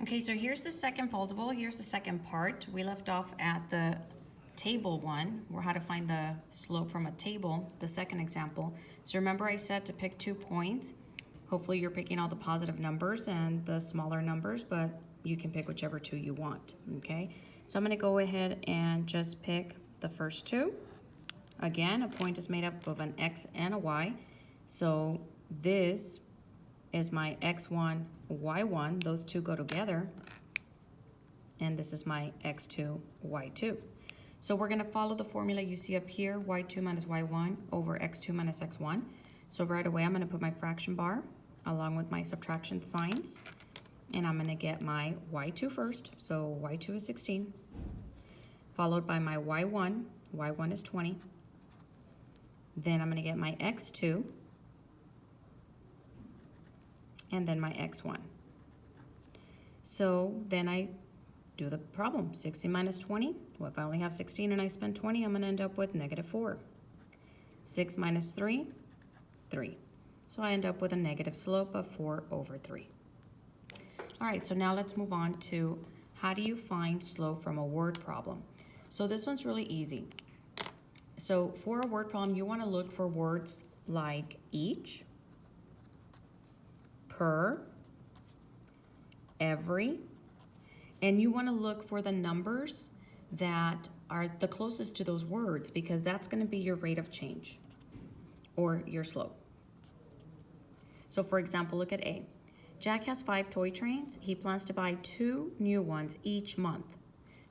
Okay, so here's the second foldable. Here's the second part. We left off at the table one, or how to find the slope from a table, the second example. So remember I said to pick 2 points. Hopefully you're picking all the positive numbers and the smaller numbers, but you can pick whichever 2 you want, okay? So I'm gonna go ahead and just pick the first 2. Again, a point is made up of an X and a Y. So this is my X1, Y1, those 2 go together, and this is my X2, Y2. So we're gonna follow the formula you see up here, Y2 minus Y1 over X2 minus X1. So right away, I'm gonna put my fraction bar along with my subtraction signs, and I'm gonna get my Y2 first, so Y2 is 16, followed by my Y1, Y1 is 20. Then I'm gonna get my X2, and then my X1. So then I do the problem, 16 minus 20. Well, if I only have 16 and I spend 20, I'm gonna end up with -4. 6 minus 3, 3. So I end up with a negative slope of 4/3. All right, so now let's move on to how do you find slope from a word problem? So this one's really easy. So for a word problem, you wanna look for words like each, per, every, and you want to look for the numbers that are the closest to those words because that's going to be your rate of change or your slope. So for example, look at A. Jack has 5 toy trains. He plans to buy 2 new ones each month.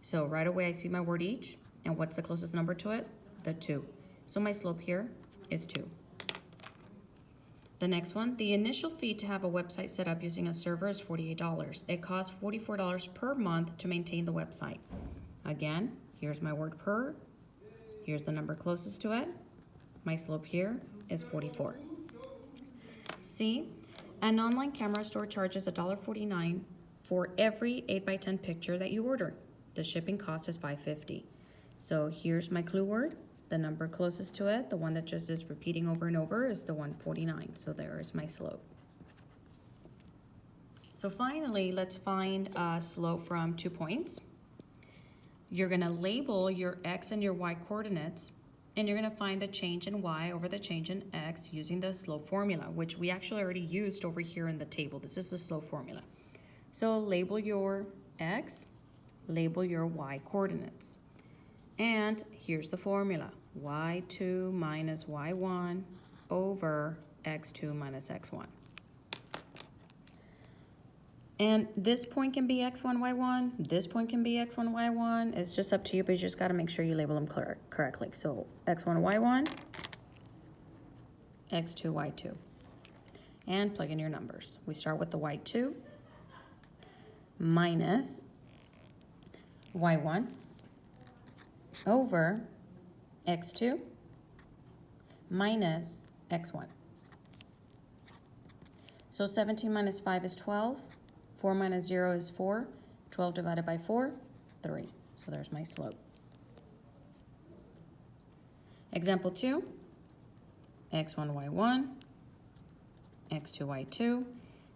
So right away I see my word each, and what's the closest number to it? The 2. So my slope here is 2. The next one, the initial fee to have a website set up using a server is $48. It costs $44 per month to maintain the website. Again, here's my word per. Here's the number closest to it. My slope here is 44. C, an online camera store charges $1.49 for every 8x10 picture that you order. The shipping cost is $5.50. So here's my clue word. The number closest to it, the one that just is repeating over and over, is the 149. So there is my slope. So finally, let's find a slope from 2 points. You're gonna label your X and your Y coordinates, and you're gonna find the change in Y over the change in X using the slope formula, which we actually already used over here in the table. This is the slope formula. So label your X, label your Y coordinates. And here's the formula. Y2 minus Y1 over X2 minus X1. And this point can be X1, Y1. This point can be X1, Y1. It's just up to you, but you just got to make sure you label them correctly. So X1, Y1, X2, Y2. And plug in your numbers. We start with the Y2 minus Y1 over X2 minus X1. So 17 minus 5 is 12. 4 minus 0 is 4. 12 divided by 4, 3. So there's my slope. Example 2, X1, Y1, X2, Y2.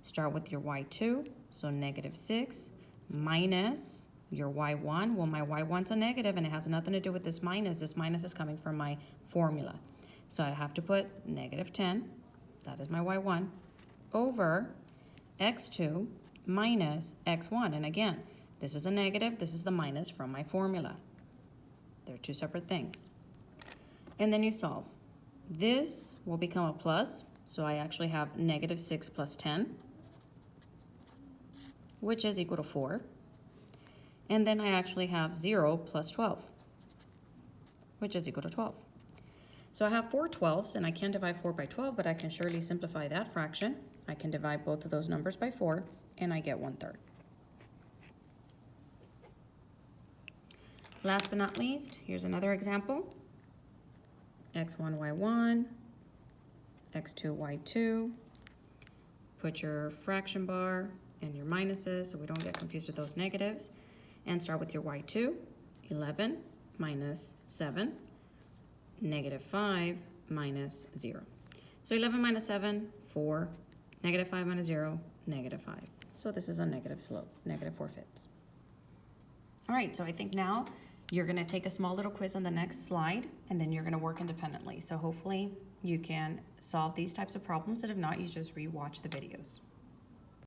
Start with your Y2, so -6 minus your Y1, well, my Y1's a negative and it has nothing to do with this minus. This minus is coming from my formula. So I have to put -10, that is my Y1, over X2 minus X1. And again, this is a negative, this is the minus from my formula. They're 2 separate things. And then you solve. This will become a plus, so I actually have -6 plus 10, which is equal to 4. And then I actually have 0 plus 12, which is equal to 12. So I have 4 12s, and I can't divide 4 by 12, but I can surely simplify that fraction. I can divide both of those numbers by 4, and I get 1/3. Last but not least, here's another example. X1, Y1, X2, Y2. Put your fraction bar and your minuses so we don't get confused with those negatives. And start with your Y2, 11 minus 7, -5 minus 0. So 11 minus 7, 4, -5 minus 0, -5. So this is a negative slope, negative 4/5. All right, so I think now you're gonna take a small little quiz on the next slide, and then you're gonna work independently. So hopefully you can solve these types of problems, and if not, you just re-watch the videos.